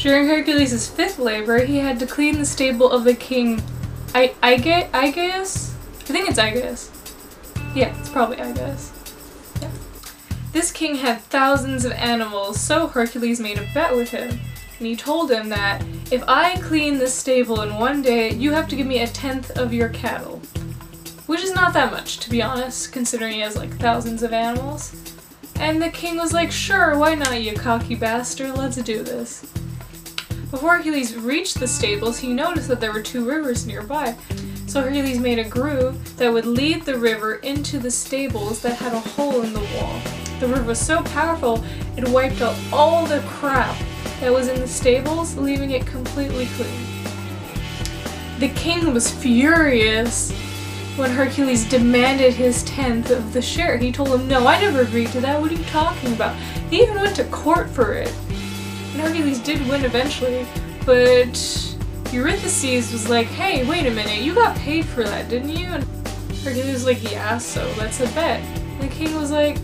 During Hercules' fifth labor, he had to clean the stable of the king Aegeus? I think it's Aegeus. Yeah, it's probably Aegeus. Yeah. This king had thousands of animals, so Hercules made a bet with him. And he told him that, if I clean this stable in one day, you have to give me 1/10 of your cattle. Which is not that much, to be honest, considering he has like thousands of animals. And the king was like, sure, why not, you cocky bastard, let's do this. Before Hercules reached the stables, he noticed that there were 2 rivers nearby. So Hercules made a groove that would lead the river into the stables that had a hole in the wall. The river was so powerful, it wiped out all the crap that was in the stables, leaving it completely clean. The king was furious when Hercules demanded his 1/10 of the share. He told him, no, I never agreed to that, what are you talking about? He even went to court for it. And Hercules did win eventually, but Eurystheus was like, hey, wait a minute, you got paid for that, didn't you? And Hercules was like, yeah, so that's a bet. And the king was like,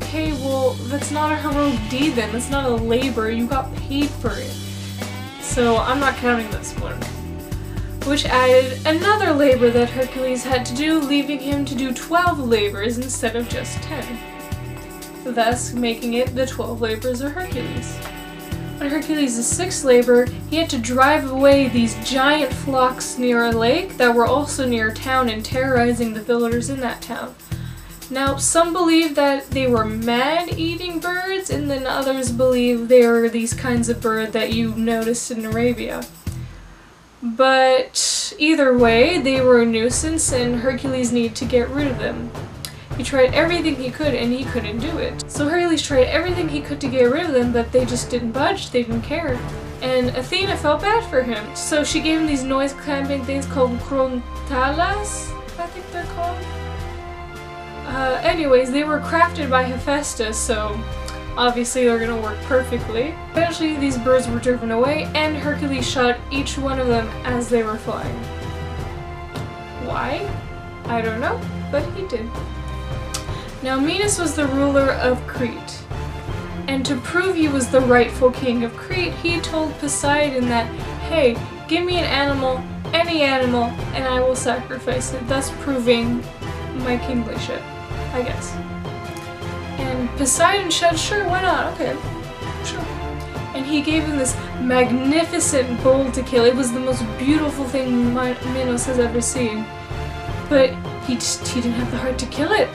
okay, well, that's not a heroic deed then, that's not a labor, you got paid for it. So I'm not counting this one. Which added another labor that Hercules had to do, leaving him to do 12 labors instead of just 10. Thus making it the 12 labors of Hercules. On Hercules' 6th labor, he had to drive away these giant flocks near a lake that were also near a town and terrorizing the villagers in that town. Now, some believe that they were man-eating birds, and then others believe they were these kinds of bird that you noticed in Arabia. But either way, they were a nuisance and Hercules needed to get rid of them. He tried everything he could and he couldn't do it. So Hercules tried everything he could to get rid of them, but they just didn't budge, they didn't care. And Athena felt bad for him, so she gave him these noise-clamping things called krontalas, I think they're called. Anyways, they were crafted by Hephaestus, so obviously they're gonna work perfectly. Eventually these birds were driven away and Hercules shot each one of them as they were flying. Why? I don't know, but he did. Now Minos was the ruler of Crete, and to prove he was the rightful king of Crete, he told Poseidon that, hey, give me an animal, any animal, and I will sacrifice it, thus proving my kingship, I guess. And Poseidon said, sure, why not, okay, sure. And he gave him this magnificent bull to kill. It was the most beautiful thing Minos has ever seen. But he didn't have the heart to kill it.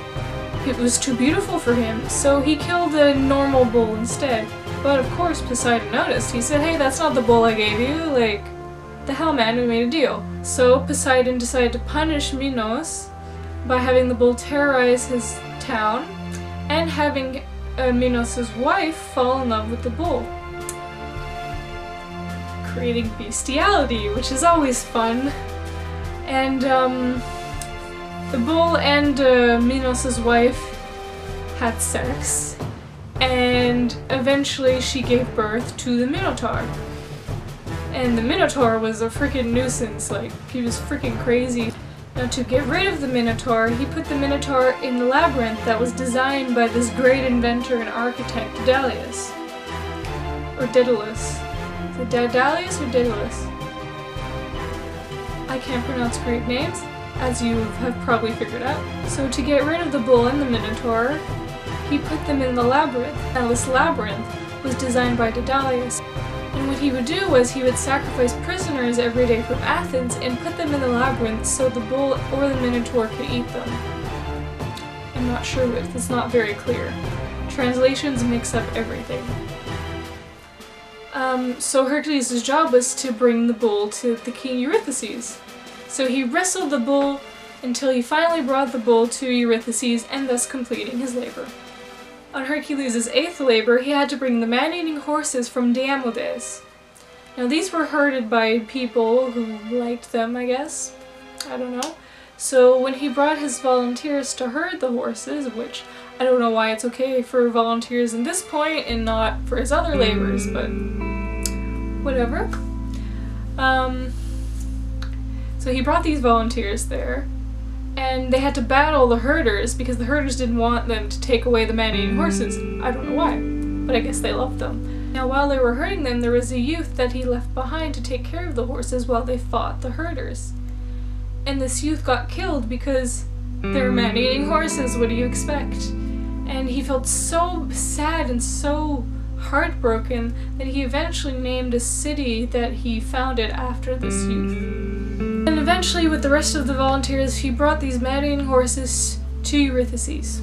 It was too beautiful for him, so he killed a normal bull instead. But of course Poseidon noticed. He said, hey, that's not the bull I gave you, like, the hell man, we made a deal. So Poseidon decided to punish Minos by having the bull terrorize his town and having Minos' wife fall in love with the bull. Creating bestiality, which is always fun. And the bull and Minos' wife had sex, and eventually she gave birth to the Minotaur. And the Minotaur was a freaking nuisance, like, he was freaking crazy. Now to get rid of the Minotaur, he put the Minotaur in the labyrinth that was designed by this great inventor and architect, Daedalus. Or Daedalus. Is it Daedalus or Daedalus? I can't pronounce Greek names, as you have probably figured out. So to get rid of the bull and the Minotaur, he put them in the labyrinth. Now this labyrinth was designed by Daedalus. And what he would do was he would sacrifice prisoners every day from Athens and put them in the labyrinth so the bull or the Minotaur could eat them. I'm not sure if it's not very clear. Translations mix up everything. So Hercules' job was to bring the bull to the king Eurystheus. So he wrestled the bull until he finally brought the bull to Eurystheus and thus completing his labor. On Hercules' 8th labor, he had to bring the man-eating horses from Diomedes. Now these were herded by people who liked them, I guess. I don't know. So when he brought his volunteers to herd the horses, which I don't know why it's okay for volunteers in this point and not for his other labors, but whatever. So he brought these volunteers there, and they had to battle the herders because the herders didn't want them to take away the man-eating horses. I don't know why, but I guess they loved them. Now while they were herding them, there was a youth that he left behind to take care of the horses while they fought the herders. And this youth got killed because they were man-eating horses, what do you expect? And he felt so sad and so heartbroken that he eventually named a city that he founded after this youth. And eventually, with the rest of the volunteers, he brought these man-eating horses to Eurystheus.